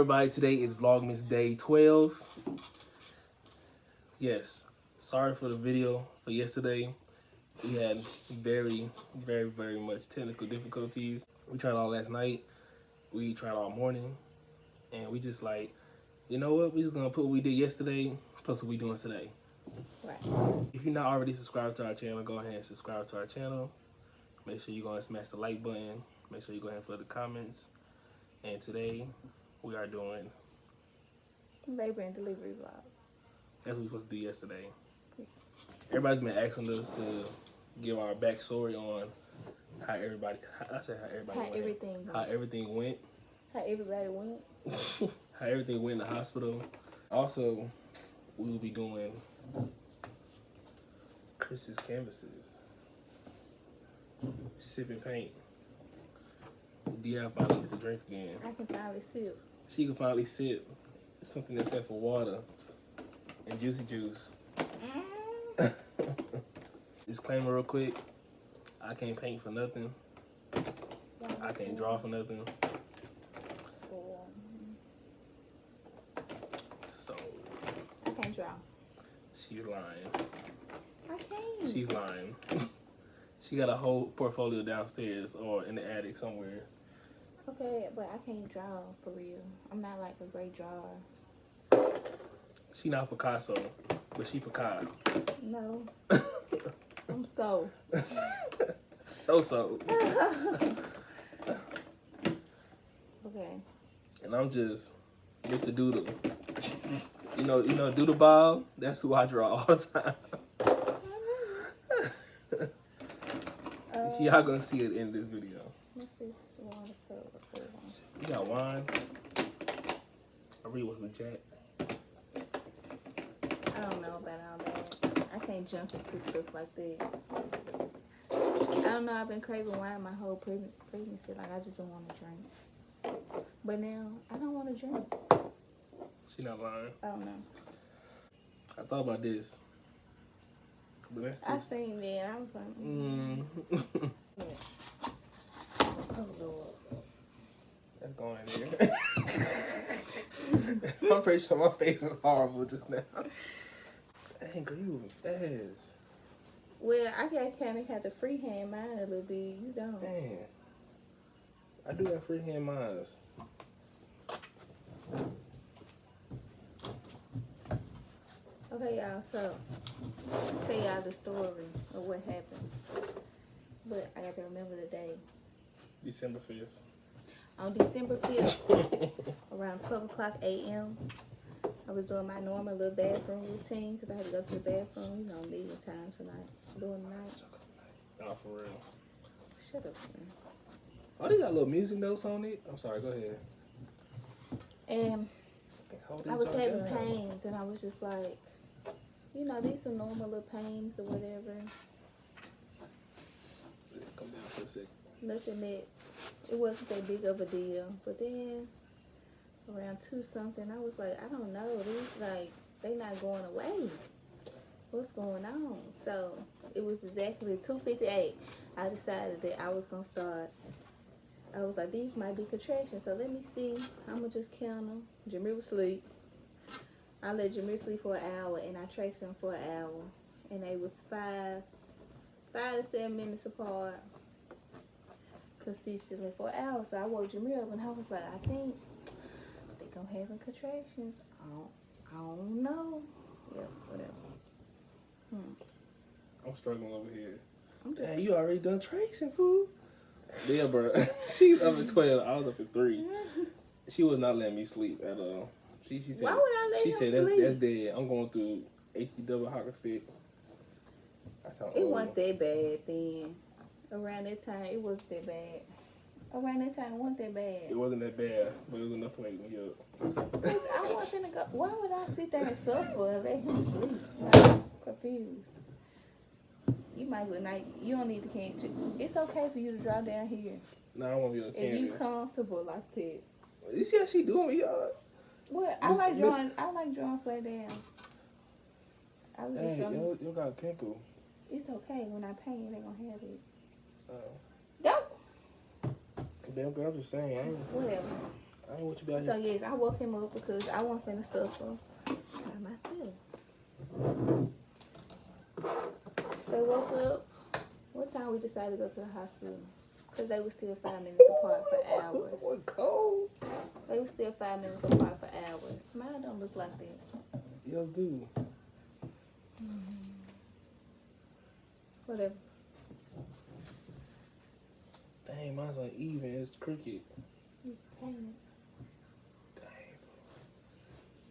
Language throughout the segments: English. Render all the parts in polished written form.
everybody? Today is Vlogmas Day 12. Yes, sorry for the video for yesterday. We had very much technical difficulties. We tried all last night. We tried all morning. And we just like, you know what? We just gonna put what we did yesterday plus what we doing today. Right. If you're not already subscribed to our channel, go ahead and subscribe to our channel. Make sure you go and smash the like button. Make sure you go ahead and fill the comments. And today, we are doing labor and delivery vlog. That's what we were supposed to do yesterday. Yes. Everybody's been asking us to give our backstory on how everybody went. How everything went. How everybody went. How everything went in the hospital. Also, we will be doing Chris's canvases. Sipping paint. Deanna finally gets to drink again. I can finally sip. She can finally sip something except for water and juicy juice. Disclaimer real quick. I can't paint for nothing. I can't draw for nothing. So I can't draw. She's lying. I can't. She's lying. She got a whole portfolio downstairs or in the attic somewhere. Okay, but I can't draw for real. I'm not like a great drawer. She not Picasso, but she Picasso. No. I'm so. So. Okay. And I'm just Mr. Doodle. You know Doodle Bob? That's who I draw all the time. Y'all gonna see it in this video. What's this water cup? You got wine? I really was with Jack. I don't know about all that. I can't jump into stuff like that. I don't know. I've been craving wine my whole pregnancy. Like I just been wanting to drink. But now I don't want to drink. She not lying. I don't know. I thought about this. But that's too... I seen that. I was like, Yes. Oh Lord. That's going in there. I'm pretty sure my face is horrible just now. Dang, girl, you moving fast. Well, I kind of had to freehand mine a little bit. You don't. Man, I do have freehand mines. Okay, y'all. So, I'll tell y'all the story of what happened. But I got to remember the day. December 5th. On December 5th, around 12 o'clock a.m., I was doing my normal little bathroom routine because I had to go to the bathroom, meeting time tonight, during the night. Nah, for real. Shut up, man. Oh, they got little music notes on it? I'm sorry, go ahead. And I was having pains, and I was just like, these are normal little pains or whatever. Come down for a second. Nothing that, it wasn't that big of a deal. But then, around 2-something, I was like, I don't know. These, they not going away. What's going on? So, it was exactly 2:58. I decided that I was going to start. I was like, these might be contractions. So, let me see. I'm going to just count them. Jameer was asleep. I let Jameer sleep for an hour, and I tracked them for an hour. And they was 5 to 7 minutes apart. Consistently for an hour. So I woke Jameer up and I was like, I think I'm having contractions. I don't know. Yeah, whatever. I'm struggling over here. Hey, you already done tracing, fool. Yeah, bro. She's up at 12. I was up at 3. She was not letting me sleep at all. She said, why would I let you sleep? She said, that's dead. I'm going through HD double hockey stick. It wasn't that bad then. Around that time, it wasn't that bad. It wasn't that bad. It wasn't that bad, but it was enough to wake me up. Because I wasn't gonna go. Why would I sit there and suffer and let him sleep? I'm confused. You might as well not. You don't need to can't. It's okay for you to draw down here. No, I won't be on the canvas. If you comfortable like that. You see how she doing me, y'all? Well, I like drawing flat down. I was just you got a pimple. It's okay. When I paint, they gonna have it. Oh. Don't. Damn girl, I'm just saying. Whatever. I ain't what you got So here. yes, I woke him up because I wasn't finna suffer by myself. So woke up. What time we decided to go to the hospital? Because they were still 5 minutes apart for hours. What cold? They were still 5 minutes apart for hours. Mine don't look like that. Y'all do. Whatever. Dang, mine's like even. It's crooked. You painted. Dang.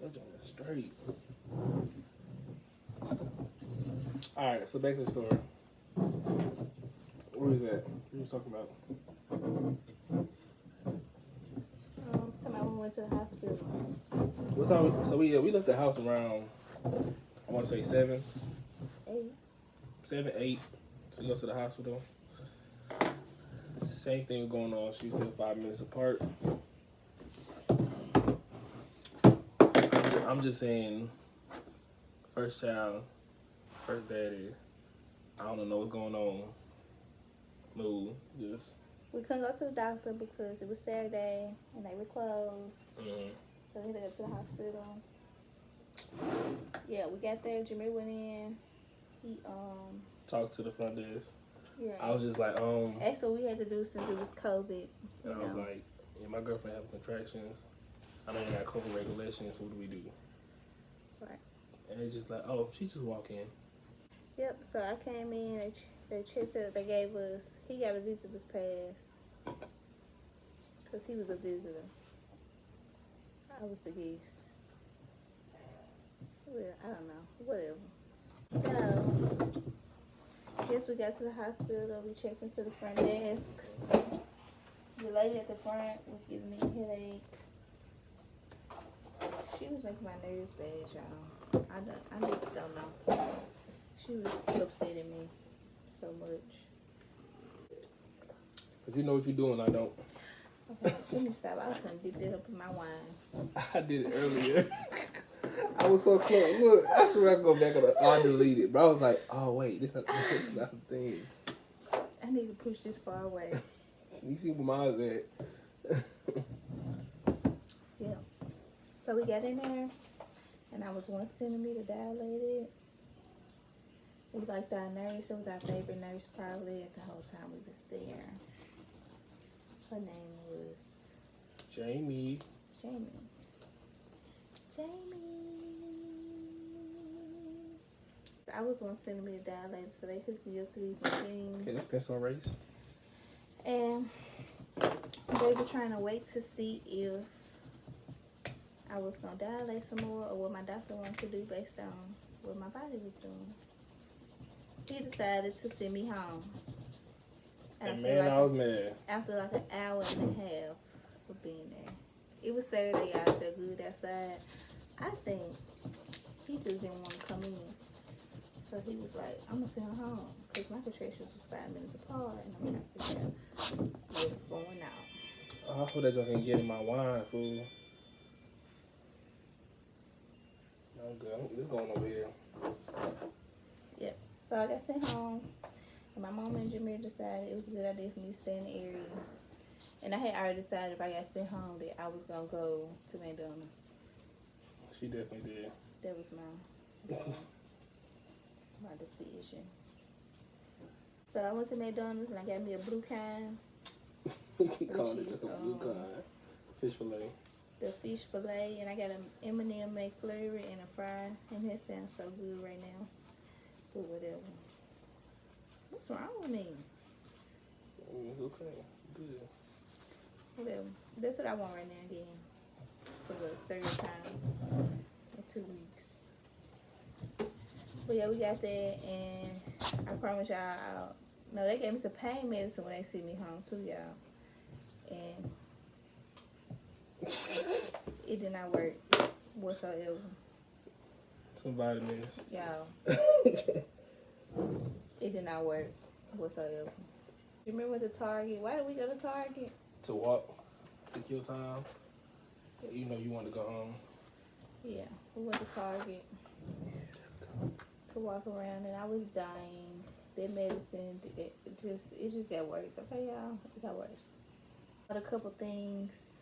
That joint is straight. Alright, so back to the story. What is that? What you talking about? Somebody went to the hospital. What time? So we left the house around, I want to say 7, 8 to go to the hospital. Same thing was going on. She was still 5 minutes apart. I'm just saying, first child, first daddy. I don't know what's going on. Move, just. We couldn't go to the doctor because it was Saturday and they were closed. Mm-hmm. So we had to go to the hospital. Yeah, we got there. Jimmy went in. He Talked to the front desk. yeah. I was just like, That's what we had to do since it was COVID. and I was like, yeah, my girlfriend having contractions. I know you got COVID regulations. What do we do? Right. And it's just like, oh, she just walk in. Yep. So I came in. They checked it. They gave us. He got a visitor's pass because he was a visitor. I was the guest. Well, I don't know. Whatever. So, guess we got to the hospital. We checked into the front desk. The lady at the front was giving me a headache. She was making my nerves bad, y'all. I just don't know. She was upsetting me so much. But you know what you're doing, I don't. Okay, let me stop. I was gonna dip that up in my wine. I did it earlier. I was so close. Look, I swear I can go back on I deleted, but I was like, oh wait, this not the thing. I need to push this far away. You see where mine's at. Yeah. So we got in there, and I was 1 centimeter dilated. We liked our nurse. It was our favorite nurse probably at the whole time we was there. Her name was Jamie. Jamie. I was 1 centimeter dilated, so they hooked me up to these machines. Okay, pencil race. And they were trying to wait to see if I was going to dilate some more or what my doctor wanted to do based on what my body was doing. He decided to send me home. And man, I was mad. After like an hour and a half of being there. It was Saturday, I felt good outside. I think he just didn't want to come in. So he was like, I'm going to send her home. Because my contractions was 5 minutes apart. And I'm trying to figure out what's going on. Oh, I hope that y'all can get in my wine, fool. I'm good. This going over here. Yep. So I got sent home. And my mom and Jameer decided it was a good idea for me to stay in the area. And I had already decided if I got sent home that I was going to go to McDonald's. She definitely did. That was my decision. So I went to McDonald's and I got me a blue kind. Called it just a blue kind. Fish fillet. The fish fillet, and I got an M&M McFlurry and a fry. And that sounds so good right now. But whatever. What's wrong with me? It's okay. Good. Whatever. That's what I want right now again. For the third time in 2 weeks. But yeah, we got that, and I promise y'all, no, they gave me some pain medicine when they sent me home too, y'all. And it did not work whatsoever. Some vitamins. Y'all. It did not work whatsoever. You remember the Target? Why did we go to Target? To walk. To kill time. You know you want to go home. Yeah, we went to Target to walk around, and I was dying. That medicine, it just got worse. Okay, y'all, it got worse. But a couple things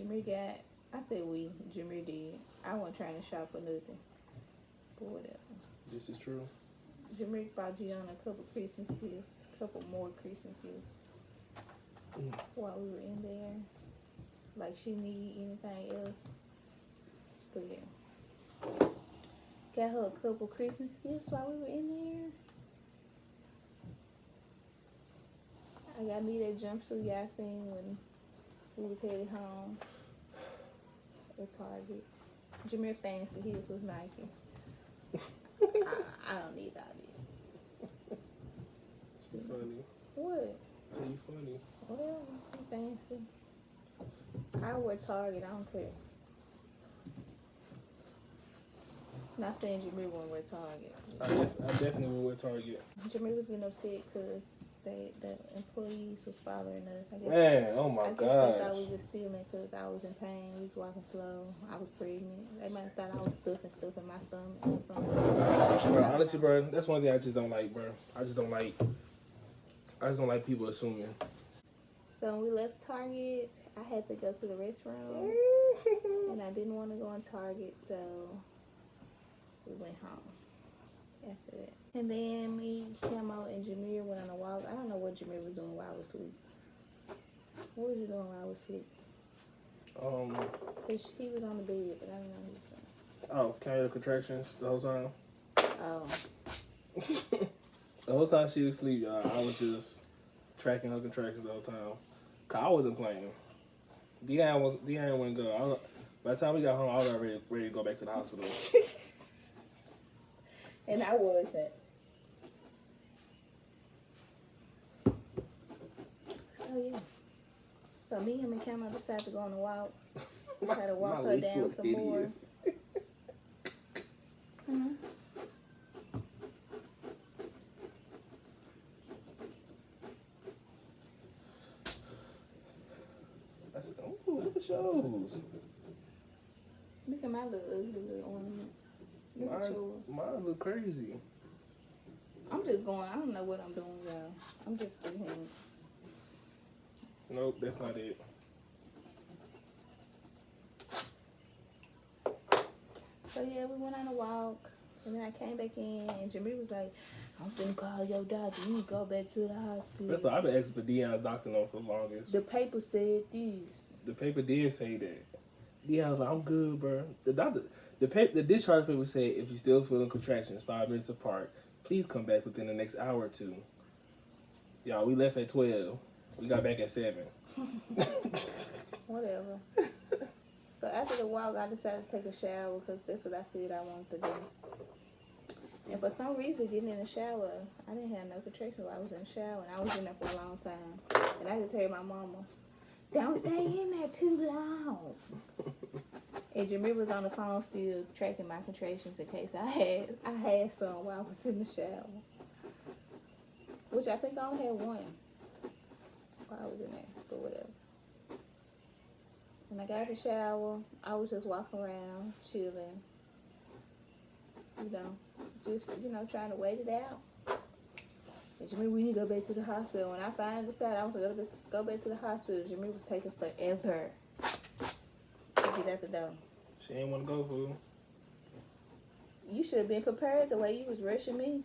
Jameer got, I said Jameer did. I wasn't trying to shop for nothing. But whatever. This is true. Jameer bought Gianna a couple Christmas gifts. A couple more Christmas gifts. While we were in there. Like she need anything else. But yeah. Got her a couple Christmas gifts while we were in there. I got me that jumpsuit y'all seen when we was headed home at Target. Jameer fancy, his was Nike. I don't need all this. You funny. What? So you funny. Whatever. I'm fancy. I wear Target. I don't care. Not saying Jameer won't wear Target. I definitely will wear Target. Jameer was getting upset because the employees was following us. I guess Man, oh my I guess they thought we was stealing because I was in pain. We was walking slow. I was pregnant. They might have thought I was stuffing stuff in my stomach or something. Bro, honestly, bro, that's one thing I just don't like, bro. I just don't like people assuming. So when we left Target, I had to go to the restroom. And I didn't want to go in Target, so we went home after that. And then me, Camo, and Jameer went on a walk. I don't know what Jameer was doing while I was asleep. What was you doing while I was asleep? Cause he was on the bed, but I don't know what he was doing. Oh, counting the contractions the whole time. Oh. The whole time she was asleep, y'all, I was just tracking her contractions the whole time. Cause I wasn't playing. Deanne wouldn't go. By the time we got home, I was already ready to go back to the hospital. And I wasn't. So yeah. So me and McKenna decided to go on a walk. To try to walk her down some more. Mm-hmm. I said, ooh, look at shows. Look at my little ugly little ornament. Look at yours. Mine look crazy. I'm just going. I don't know what I'm doing, y'all. I'm just freehanding. Nope, that's not it. So yeah, we went on a walk, and then I came back in, and Jimmy was like, "I'm finna call your doctor. You need to go back to the hospital." That's why I've been asking for Deion's doctor note for the longest. The paper said this. The paper did say that. Deion's like, I'm good, bro. The doctor, the discharge paper said, if you're still feeling contractions 5 minutes apart, please come back within the next hour or two. Y'all, we left at 12. We got back at 7. Whatever. So after the walk, I decided to take a shower because that's what I said I wanted to do. And for some reason, getting in the shower, I didn't have no contractions while I was in the shower, and I was in there for a long time. And I just told my mama, "Don't stay in there too long." And Jameer was on the phone still tracking my contractions in case I had some while I was in the shower. Which I think I only had one while I was in there, but whatever. When I got in the shower, I was just walking around, chilling. Trying to wait it out. And Jameer, we need to go back to the hospital. When I finally decided I was going to go back to the hospital, Jameer was taking forever to get out the door. She ain't want to go, fool. You should have been prepared the way you was rushing me.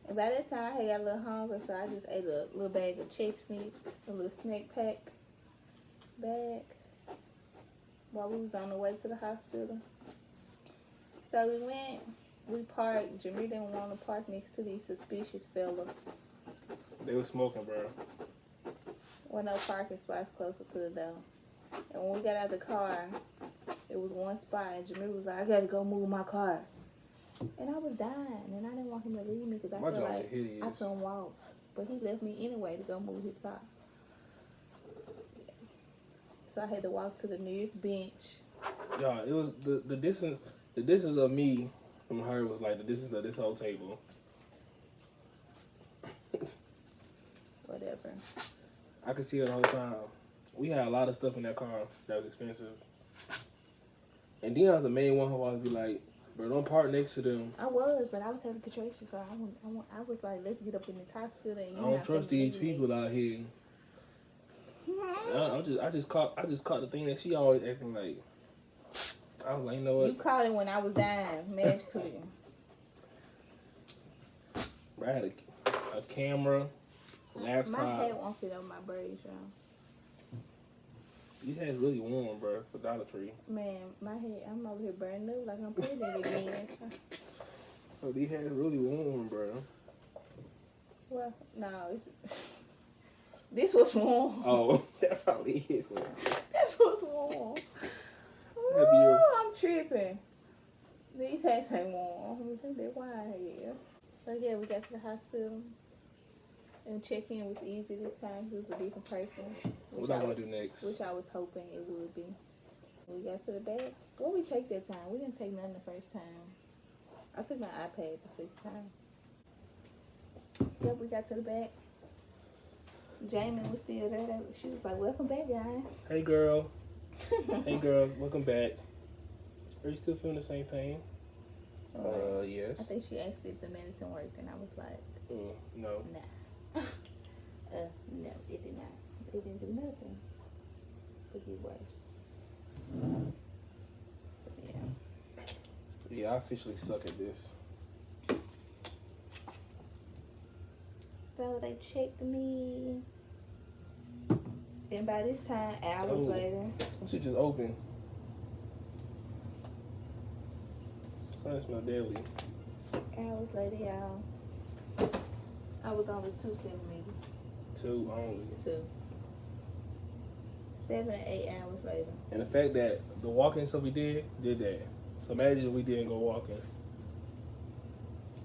And by that time, I had got a little hungry, so I just ate a little bag of Chex Mix, a little snack pack bag, while we was on the way to the hospital. So we parked. Jameer didn't want to park next to these suspicious fellas. They were smoking, bro. Well, no parking spots closer to the door. And when we got out of the car, it was one spot, and Jameer was like, "I gotta go move my car." And I was dying, and I didn't want him to leave me because I felt like I couldn't walk. But he left me anyway to go move his car. So I had to walk to the nearest bench. Y'all, it was the distance. The distance of me from her was like the distance of this whole table. Whatever. I could see her the whole time. We had a lot of stuff in that car that was expensive. And Dion's the main one who always be like, "Bro, don't park next to them." I was, but I was having contractions, so I was like, "Let's get up in this hospital." And I don't trust these people out here. I just caught the thing that she always acting like. I was like, you know what? You caught it when I was dying, magically. I had a camera, laptop. My head won't fit over my braids, y'all. Your hair's really warm, bro, for Dollar Tree. Man, my head, I'm over here burning up like I'm pregnant again. Oh, these hair's really warm, bro. Well, no, this was warm. Oh, that probably is warm. This was warm. Ooh, I'm tripping. These hats ain't warm. I think they're wide here. So yeah, we got to the hospital. And check-in was easy this time. It was a different person. What I want to do next? Which I was hoping it would be. We got to the back. What we take that time? We didn't take nothing the first time. I took my iPad the second time. Yep, we got to the back. Jamie was still there. She was like, "Welcome back, guys." Hey, girl. Hey, girl. Welcome back. Are you still feeling the same pain? Yes. I think she asked if the medicine worked, and I was like, no. Nah. No, it did not. It didn't do nothing. It get worse. So, yeah. Yeah, I officially suck at this. So, they checked me. And by this time, hours later. That shit just open. Something smell deadly. Hours later, y'all. I was only 2 centimeters. 2 only. 2. 7 to 8 hours later. And the fact that the walking stuff we did that. So imagine if we didn't go walking.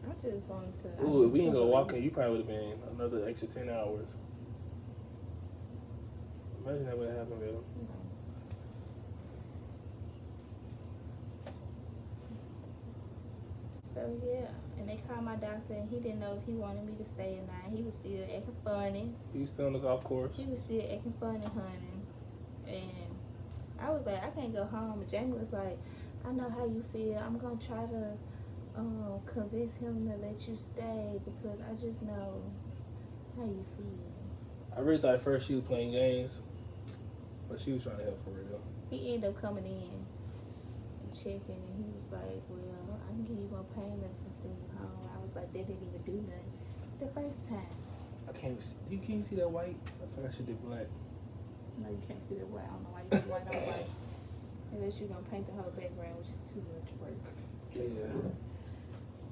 I just wanted to. Ooh, if we didn't go walking, you probably would have been another extra 10 hours. Imagine that would have happened, though. So yeah, and they called my doctor, and he didn't know if he wanted me to stay or not. He was still acting funny. He was still on the golf course. He was still acting funny, honey. And I was like, I can't go home. And Jamie was like, I know how you feel. I'm gonna try to convince him to let you stay because I just know how you feel. I really thought at first she was playing games, but she was trying to help for real. He ended up coming in and checking, and he was like, well, I can give you more pain medicine to send you home. I was like, that didn't even do nothing the first time. I can't see. Can you see that white? I think I should do black. No, you can't see that white. I don't know why you do white on white. Unless you're going to paint the whole background, which is too much work. Yeah.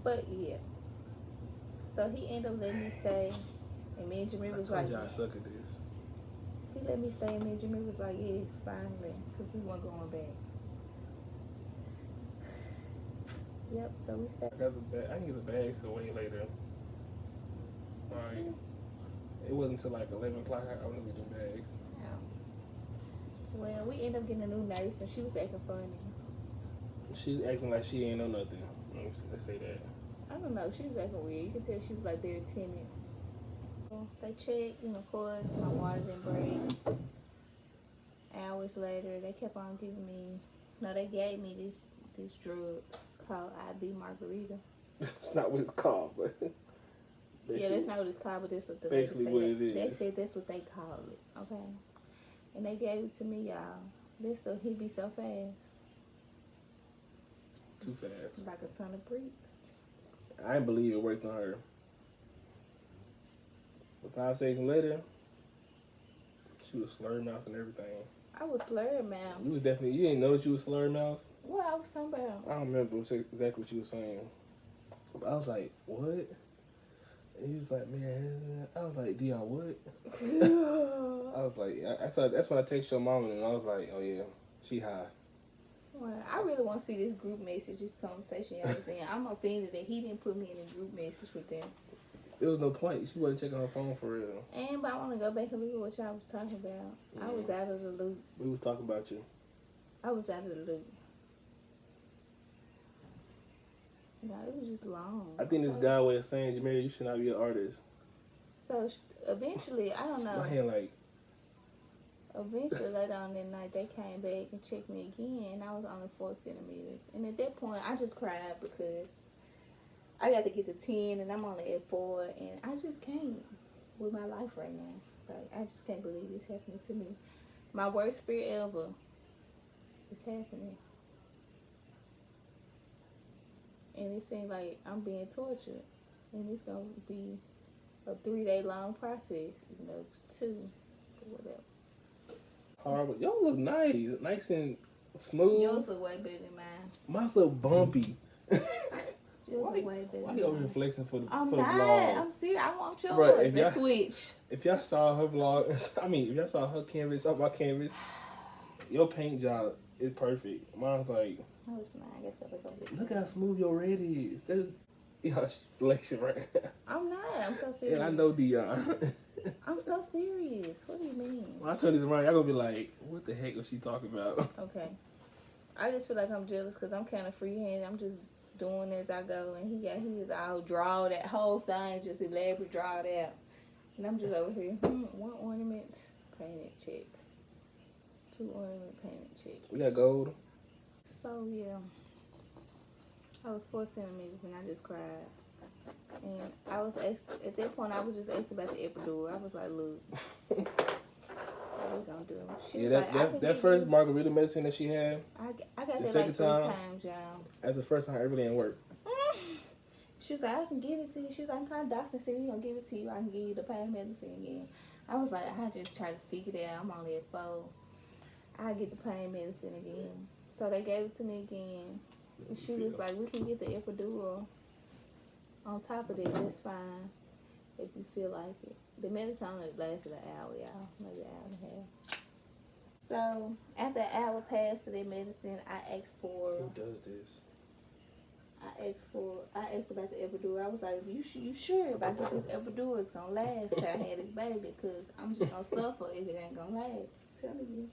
But, yeah. So, he ended up letting me stay. And me and Jamie was like, I suck at this. He let me stay, and me and Jamie was like, yes, finally. Because we weren't going back. Yep, so we stayed. I got the bag. I can get the bags away later. Alright. It wasn't until like 11 o'clock I was get the bags. Well, we ended up getting a new nurse, and she was acting funny. She's acting like she ain't know nothing. Let's say that. I don't know. She was acting weird. You could tell she was like very timid. They checked, and of course, my water didn't break. Hours later, they kept on giving me. No, they gave me this drug called IV Margarita. That's not what it's called, but. Yeah, that's not what it's called, but that's what the basically what it is. They said that's what they call it. Okay. And they gave it to me, y'all. This stuff hit me so fast. Too fast. Like a ton of bricks. I didn't believe it worked on her. But 5 seconds later, she was slurred mouth and everything. I was slurred mouth. You didn't know that you was slurred mouth? What I was talking about? I don't remember exactly what you were saying. But I was like, what? And he was like, man, I was like, Dion, what? I was like, that's when I texted your mom, and I was like, oh yeah, she high. Well, I really want to see this group message, this conversation y'all was in. I'm offended that he didn't put me in a group message with them. There was no point. She wasn't checking her phone for real. But I want to go back and look at what y'all was talking about. Yeah. I was out of the loop. We was talking about you. I was out of the loop. No, it was just long. I think this guy was saying, Jamaica, you should not be an artist. So eventually, I don't know. My hand like. Eventually, later on that night, they came back and checked me again, and I was only 4 centimeters. And at that point, I just cried because I got to get to 10, and I'm only at 4, and I just can't with my life right now. Like, I just can't believe this happening to me. My worst fear ever is happening. And it seems like I'm being tortured. And it's going to be a 3-day long process. 2, or whatever. Horrible. Y'all look nice and smooth. Yours look way better than mine. Mine's a little bumpy. Yours look way better Why than you over mine. here flexing for the I'm for not. the vlog? I'm serious. I want yours. Bruh, Let's switch. If y'all saw her vlog, I mean, if y'all saw her canvas up my canvas, your paint job is perfect. Mine's like, No, it's not. I guess that was over. look how smooth your red is. Y'all, she flexing right now. I'm not. I'm so serious. And I know Dion. I'm so serious. What do you mean? When I turn this around, y'all gonna be like, what the heck was she talking about? Okay. I just feel like I'm jealous because I'm kind of freehand. I'm just doing as I go. And he got his all draw that whole thing, just elaborate drawed out. And I'm just over here. 1 ornament, painted, check. 2 ornament, painted, check. We got gold. So, yeah. I was 4 centimeters and I just cried. And I was at that point, I was just asked about the epidural. I was like, look, what we gonna do? She was like, that first margarita medicine that she had, I got the that like 3 second time, times, y'all. after the first time, it really didn't work. She was like, I can give it to you. She was like, I'm kind of doctor said he gonna give it to you. I can give you the pain medicine again. I was like, I just try to stick it out. I'm only at 4. I get the pain medicine again. So they gave it to me again. And she was like, we can get the epidural on top of it. That's fine if you feel like it. The medicine only lasted an hour, y'all. Maybe an hour and a half. So after an hour passed to that medicine, I asked for. Who does this? I asked about the epidural. I was like, you sure if I get this epidural, it's gonna last till I had this baby? Because I'm just gonna suffer if it ain't gonna last. I'm telling you.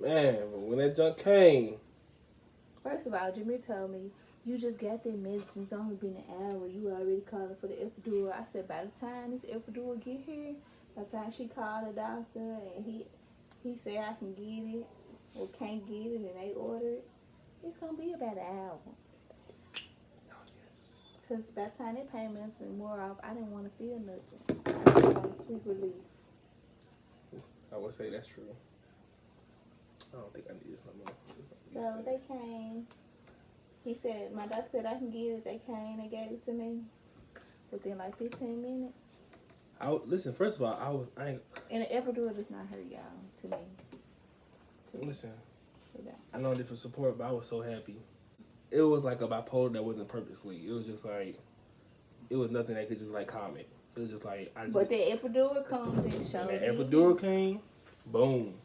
Man, but when that junk came. First of all, Jameer told me, you just got that medicine. It's only been an hour. You already calling for the epidural. I said, by the time this epidural get here, by the time she called the doctor and he said I can get it or can't get it and they order it, it's gonna be about an hour. Because by the time that pain medicine wore off, I didn't want to feel nothing. I just wanted sweet relief. I would say that's true. I don't think I need this no more. So they came. He said, my doctor said I can get it. They came, they gave it to me within like 15 minutes. Listen, first of all, And the epidural does not hurt y'all, to me. Listen, I know different support, but I was so happy. It was like a bipolar that wasn't purposely. It was just like, it was nothing that could just like calm it. It was just like, but the epidural comes and showed it. The epidural came, boom.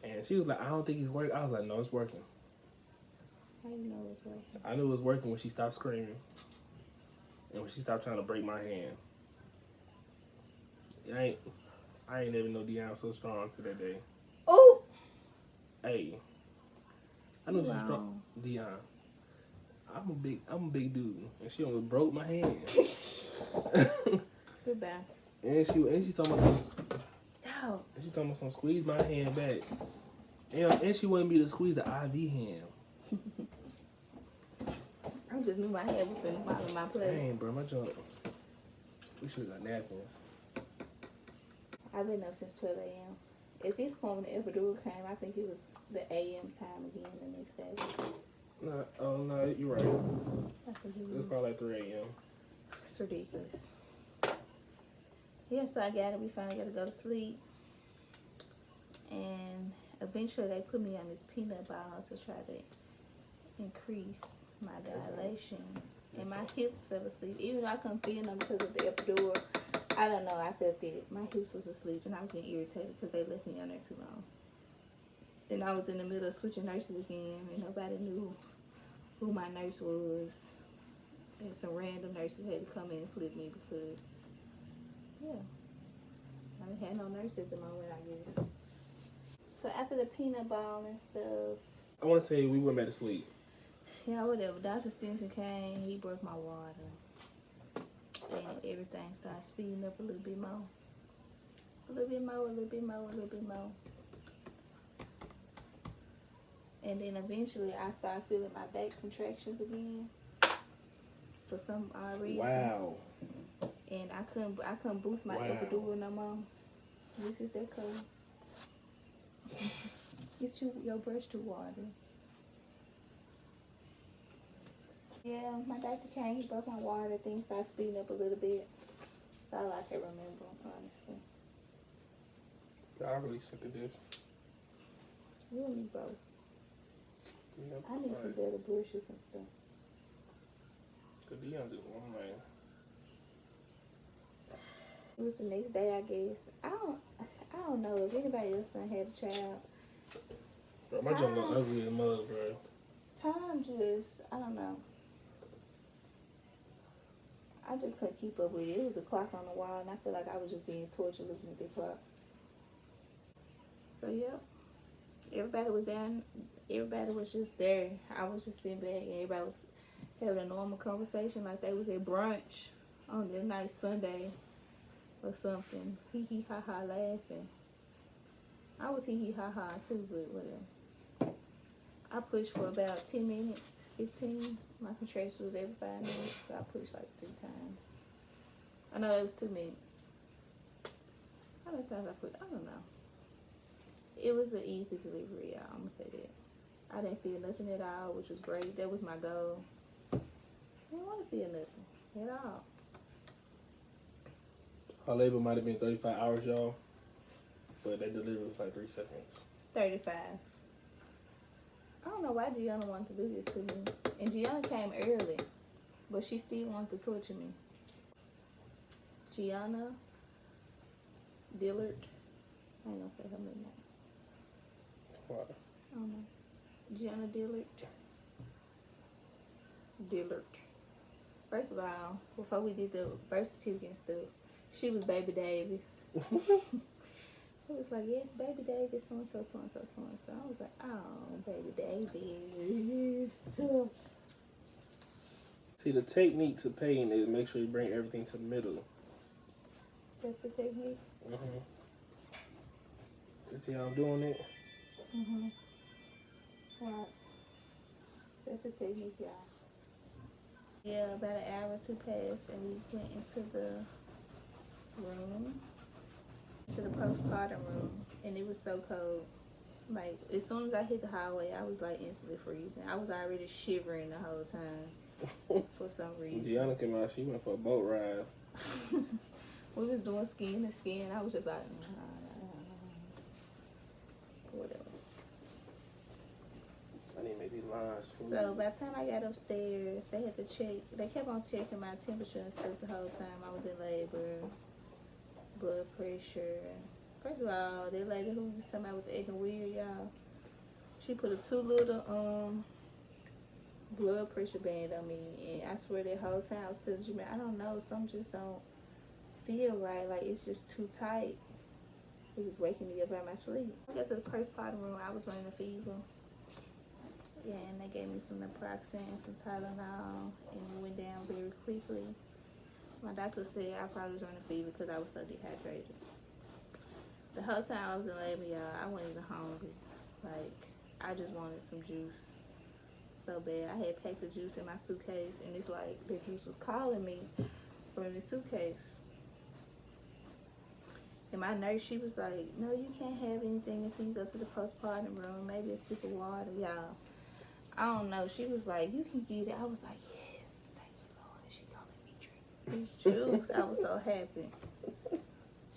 And she was like, I don't think it's working. I was like, no, it's working. How you know it's working? I knew it was working when she stopped screaming. And when she stopped trying to break my hand. I ain't never know Dion was so strong to that day. Oh! Hey. I know she's strong. Dion. I'm a big dude. And she almost broke my hand. Goodbye. And she talking about some squeeze my hand back. And she wanted me to squeeze the IV hand. I just knew my hand was in my place. Dang, bro, my junk. We should have got napkins. I've been up since 12 a.m. At this point, when the epidural came, I think it was the a.m. time again the next day. No, you're right. I think It was probably like 3 a.m. It's ridiculous. Yeah, so I got it. We finally got to go to sleep. And eventually they put me on this peanut ball to try to increase my dilation. And my hips fell asleep. Even though I couldn't feel them because of the epidural, I don't know, I felt it. My hips was asleep and I was getting irritated because they left me on there too long. And I was in the middle of switching nurses again and nobody knew who my nurse was. And some random nurses had to come in and flip me because, yeah, I didn't have no nurse at the moment, I guess. So after the peanut ball and stuff, I want to say we went back to sleep. yeah, whatever. Dr. Stinson came, he broke my water. And everything started speeding up a little bit more. A little bit more, a little bit more, a little bit more. And then eventually I started feeling my back contractions again. For some odd reason. Wow. and I couldn't boost my epidural no more. This is that color. It's your brush too watery. Yeah, my doctor came, he broke my water, things started speeding up a little bit. That's all I can remember, honestly. I really sick of this. You and me both. Yeah, I need some better brushes and stuff. Cause Dion just one man. It was the next day, I guess. I don't know if anybody else done had a child. Bro, my junk look ugly as mud, bro. Time just, I don't know. I just couldn't keep up with it. It was a clock on the wall, and I feel like I was just being tortured looking at the clock. So, yeah. Everybody was down. Everybody was just there. I was just sitting back, and everybody was having a normal conversation like they was at brunch on that night Sunday or something. Hee hee ha ha laughing. I was hee hee ha ha too, but whatever. I pushed for about 10 minutes, 15. My contraction was every 5 minutes, so I pushed like 3 times. I know it was 2 minutes. How many times I pushed? I don't know. It was an easy delivery, y'all. I'm gonna say that. I didn't feel nothing at all, which was great. That was my goal. I didn't want to feel nothing at all. Her labor might have been 35 hours, y'all, but that delivery was like 3 seconds. 35. I don't know why Gianna wanted to do this to me. And Gianna came early, but she still wanted to torture me. Gianna Dillard. I ain't gonna say her middle name. Why? I don't know. Gianna Dillard. Dillard. First of all, before we did the birth certificate and stuff, she was Baby Davis. It was like, yes, Baby Davis, so and so, so and so, so and so. I was like, oh, Baby Davis. See, the technique to pain is make sure you bring everything to the middle. That's the technique. Mm-hmm. You see how I'm doing it? Mm-hmm. Right. That's the technique, y'all. Yeah, about an hour or two passed, and we went into the room, to the postpartum room, and it was so cold. Like, as soon as I hit the hallway, I was like instantly freezing. I was already shivering the whole time for some reason. Gianna came out, she went for a boat ride. We was doing skin to skin. I was just like, whatever. I need to make these lines smooth. So by the time I got upstairs, they had to check. They kept on checking my temperature and stuff the whole time I was in labor, blood pressure. First of all, that lady who was talking about was acting weird, y'all. She put a 2 little blood pressure band on me, and I swear that whole time I was telling you, man, I don't know, something just don't feel right. Like, it's just too tight. It was waking me up out of my sleep. I got to the postpartum room. I was running a fever. Yeah, and they gave me some naproxen and some Tylenol, and it went down very quickly. My doctor said I probably was running a fever because I was so dehydrated. The whole time I was in labor, y'all, I wasn't even hungry. Like, I just wanted some juice so bad. I had packed the juice in my suitcase, and it's like the juice was calling me from the suitcase. And my nurse, she was like, no, you can't have anything until you go to the postpartum room. Maybe a sip of water, y'all. I don't know. She was like, you can get it. I was like, yes, thank you, Lord. And she gonna let me drink this juice. I was so happy.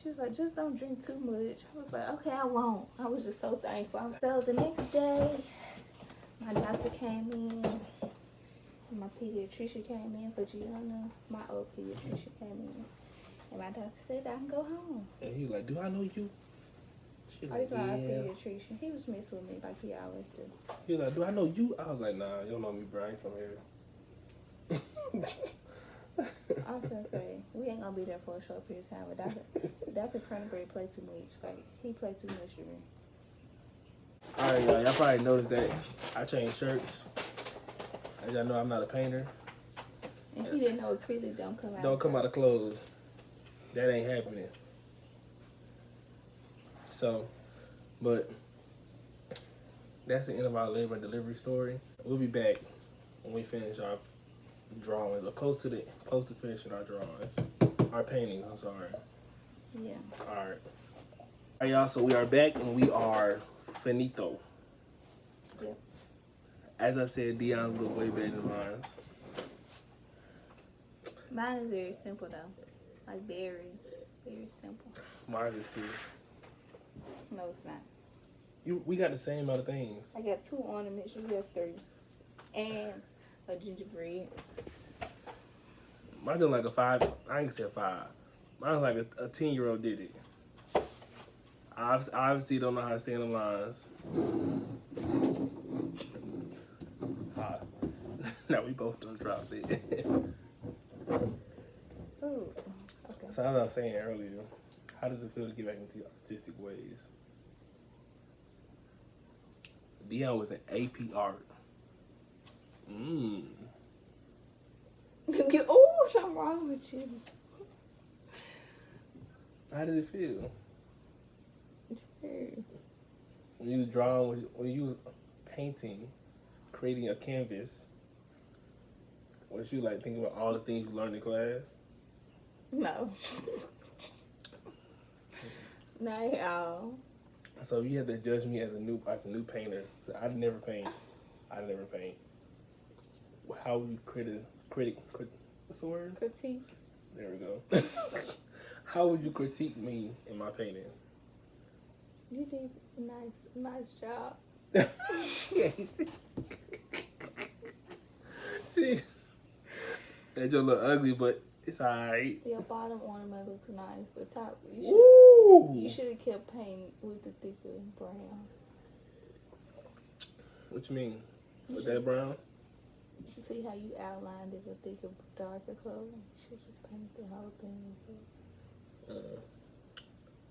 She was like, just don't drink too much. I was like, okay, I won't. I was just so thankful. So the next day, my doctor came in. My pediatrician came in for Gianna. My old pediatrician came in. And my doctor said I can go home. And he was like, do I know you? She I was like, my yeah. pediatrician. He was messing with me like he always do. He was like, do I know you? I was like, nah, you don't know me, bro. I ain't from here. I was gonna say, we ain't gonna be there for a short period of time, but Dr. Cronenberg played too much. Like, he played too much for me. Alright, y'all probably noticed that I changed shirts. As y'all know, I'm not a painter. And he didn't know acrylic don't come out. Don't come out of clothes. That ain't happening. So, but that's the end of our labor and delivery story. We'll be back when we finish our drawings, or close to finishing our drawings. Our painting, I'm sorry. Yeah. Alright. Alright, y'all, so we are back and we are finito. Yep. As I said, Dion's look way better than mine. Mine is very simple though. Like very, very simple. Mine is too. No, it's not. We got the same amount of things. I got 2 ornaments. You have 3. And a gingerbread. Mine done like a 5. I ain't gonna say a 5. Mine's like a 10-year-old did it. I obviously don't know how to stay in the lines. Now we both done dropped it. Ooh, okay. So as I was saying earlier, how does it feel to get back into artistic ways? Dion was in AP art. Oh, something wrong with you. How did it feel? Sure. When you was drawing, when you was painting, creating a canvas, was you like thinking about all the things you learned in class? No. Not at all. So you had to judge me as a new painter. I'd never paint. How would you critic? What's the word? Critique. There we go. How would you critique me in my painting? You did a nice job. Jeez. That just look ugly, but it's alright. Your bottom ornament looks nice. The top, Ooh. you should have kept painting with the thicker brown. What you mean? With that brown? You see how you outlined it with thicker, darker color? You should just paint the whole thing.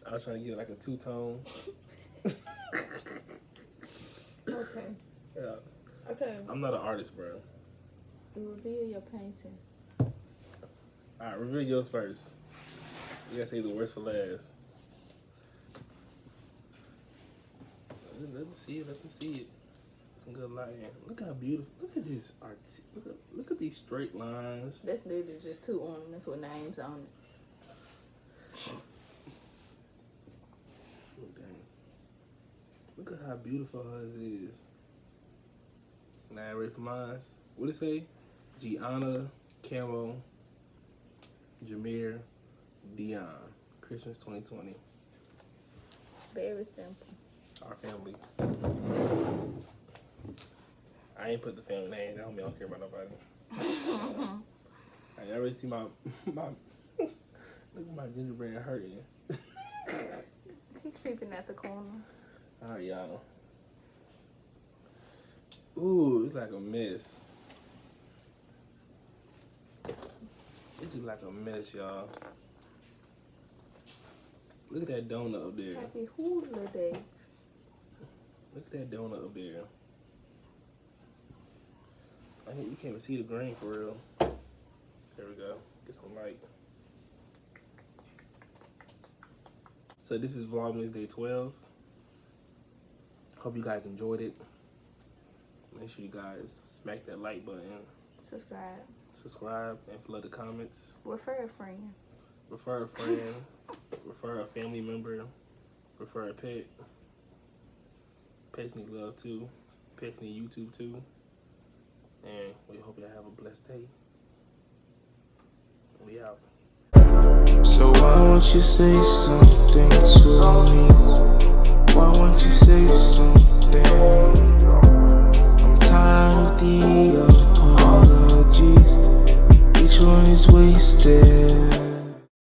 I was trying to get like a 2-tone. Okay. Yeah. Okay. I'm not an artist, bro. Reveal your painting. Alright, reveal yours first. You gotta say the worst for last. Let them see it. Some good lighting. Look how beautiful. Look at this art. Look at these straight lines. That's literally just 2 ornaments with names on it. Oh, dang. Look at how beautiful hers is. Now, ready for mine? What it say? Gianna, Camo, Jameer, Dion. Christmas 2020. Very simple. Our family. I ain't put the family name. That don't mean I don't care about nobody. I already see my look at my gingerbread hurting. Keep creeping at the corner. Alright, y'all. Ooh, it's like a mess. It's just like a mess, y'all. Look at that donut up there. Happy hula days. Look at that donut up there. I think you can't even see the green for real. There we go. Get some light. So this is Vlogmas Day 12. Hope you guys enjoyed it. Make sure you guys smack that like button. Subscribe and flood the comments. Refer a friend. Refer a friend. Refer a family member. Refer a pet. Pets need love too. Pets need YouTube too. And we hope y'all have a blessed day. We out. So why won't you say something to me? Why won't you say something? I'm tired of the apologies. Each one is wasted.